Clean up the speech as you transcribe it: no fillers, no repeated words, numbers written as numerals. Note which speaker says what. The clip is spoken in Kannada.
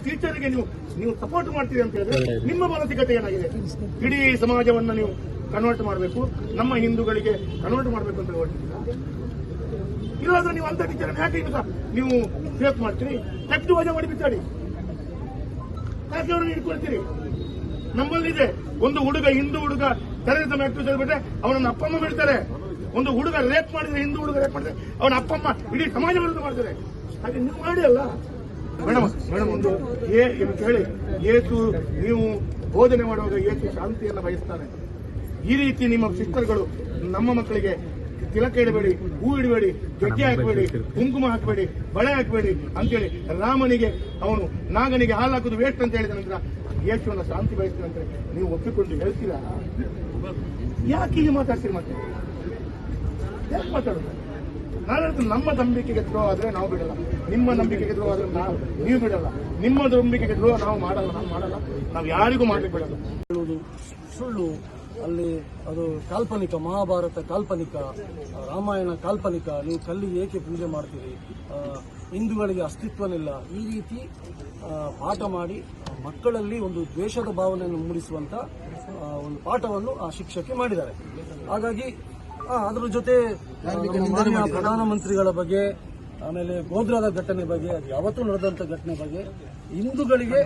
Speaker 1: ಟೀಚರ್ಗೆ ನೀವು ಸಪೋರ್ಟ್ ಮಾಡ್ತೀರಿ ಅಂತ ಹೇಳಿದ್ರೆ ನಿಮ್ಮ ಮಾನಸಿಕತೆ ಏನಾಗಿದೆ? ಇಡೀ ಸಮಾಜವನ್ನ ನೀವು ಕನ್ವರ್ಟ್ ಮಾಡಬೇಕು, ನಮ್ಮ ಹಿಂದೂಗಳಿಗೆ ಕನ್ವರ್ಟ್ ಮಾಡಬೇಕು ಅಂತ ಹೊರಟಿದ್ದೀರಾ? ಇಲ್ಲಾಂದ್ರೆ ನೀವು ಅಂತ ಟೀಚರ್ ಯಾಕೆ ನೀವು ಸೇಫ್ ಮಾಡ್ತೀರಿ? ತೆಗೆದು ವಜಾ ಮಾಡಿ ಬಿಚ್ಚಾಡಿ, ಯಾಕೆ ಅವ್ರನ್ನ ಇಟ್ಕೊಳ್ತೀರಿ? ನಮ್ಮಲ್ಲಿದೆ ಒಂದು ಹುಡುಗ, ಹಿಂದೂ ಹುಡುಗ ಟೆರರಿಸಂ ಆಕ್ಟಿವಿಟಿ ಬಿಟ್ರೆ ಅವನನ್ನ ಅಪ್ಪಮ್ಮ ಬಿಡ್ತಾರೆ. ಒಂದು ಹುಡುಗ ರೇಪ್ ಮಾಡಿದ್ರೆ, ಹಿಂದೂ ಹುಡುಗ ರೇಪ್ ಮಾಡಿದ್ರೆ ಅವನ ಅಪ್ಪಮ್ಮ ಇಡೀ ಸಮಾಜ ವಿರುದ್ಧ ಮಾಡ್ತಾರೆ. ಹಾಗೆ ನೀವು ಮಾಡಿ ಅಲ್ಲ ಮೇಡಮ್. ಒಂದು ಕೇಳಿ, ಏಸು ನೀವು ಬೋಧನೆ ಮಾಡುವಾಗ ಏಸು ಶಾಂತಿಯನ್ನು ಬಯಸ್ತಾನೆ. ಈ ರೀತಿ ನಿಮ್ಮ ಸಿಸ್ಟರ್ಗಳು ನಮ್ಮ ಮಕ್ಕಳಿಗೆ ತಿಲಕ ಇಡಬೇಡಿ, ಹೂ ಇಡಬೇಡಿ, ಗೆಜ್ಜೆ ಹಾಕಬೇಡಿ, ಕುಂಕುಮ ಹಾಕಬೇಡಿ, ಬಳೆ ಹಾಕಬೇಡಿ ಅಂತೇಳಿ ರಾಮನಿಗೆ ಅವನು ನಾಗನಿಗೆ ಹಾಲು ಹಾಕೋದು ವೇಸ್ಟ್ ಅಂತ ಹೇಳಿದ ನಂತರ ಯೇಸುವನ್ನ ಶಾಂತಿ ಬಯಸ್ತೀನಿ ಅಂತ ನೀವು ಒಪ್ಪಿಕೊಂಡು ಹೇಳ್ತೀರಾ? ಯಾಕೆ ಹೀಗೆ ಮಾತಾಡ್ತೀರಿ? ಮತ್ತೆ ಯಾಕೆ ಮಾತಾಡೋದು? ನಾನು ನಮ್ಮ ನಂಬಿಕೆಗೆ ದ್ರೋಹ ಆದ್ರೆ ನಾವು ಬಿಡಲ್ಲ, ನಿಮ್ಮ ನಂಬಿಕೆಗೆ ದ್ರೋಹ ಆದ್ರೆ ನೀವು ಬಿಡಲ್ಲ, ನಿಮ್ಮ ನಂಬಿಕೆಗೆ ದ್ರೋಹ ನಾವು ಮಾಡಲ್ಲ, ನಾವು ಯಾರಿಗೂ ಮಾಡ್ಲಿಕ್ಕೆ ಬಿಡಲ್ಲ.
Speaker 2: ಸುಳ್ಳು, ಅಲ್ಲಿ ಅದು ಕಾಲ್ಪನಿಕ, ಮಹಾಭಾರತ ಕಾಲ್ಪನಿಕ, ರಾಮಾಯಣ ಕಾಲ್ಪನಿಕ, ನೀವು ಕಲ್ಲಿಗೆ ಏಕೆ ಪೂಜೆ ಮಾಡ್ತೀರಿ, ಹಿಂದೂಗಳಿಗೆ ಅಸ್ತಿತ್ವವಿಲ್ಲ, ಈ ರೀತಿ ಪಾಠ ಮಾಡಿ ಮಕ್ಕಳಲ್ಲಿ ಒಂದು ದ್ವೇಷದ ಭಾವನೆಯನ್ನು ಮೂಡಿಸುವಂತ ಒಂದು ಪಾಠವನ್ನು ಆ ಶಿಕ್ಷಕಿ ಮಾಡಿದ್ದಾರೆ. ಹಾಗಾಗಿ ಅದರ ಜೊತೆ ಪ್ರಧಾನಮಂತ್ರಿಗಳ ಬಗ್ಗೆ, ಆಮೇಲೆ ಗೋಧ್ರಾದ ಘಟನೆ ಬಗ್ಗೆ, ಅದು ಯಾವತ್ತೂ ನಡೆದಂತ ಘಟನೆ ಬಗ್ಗೆ ಹಿಂದೂಗಳಿಗೆ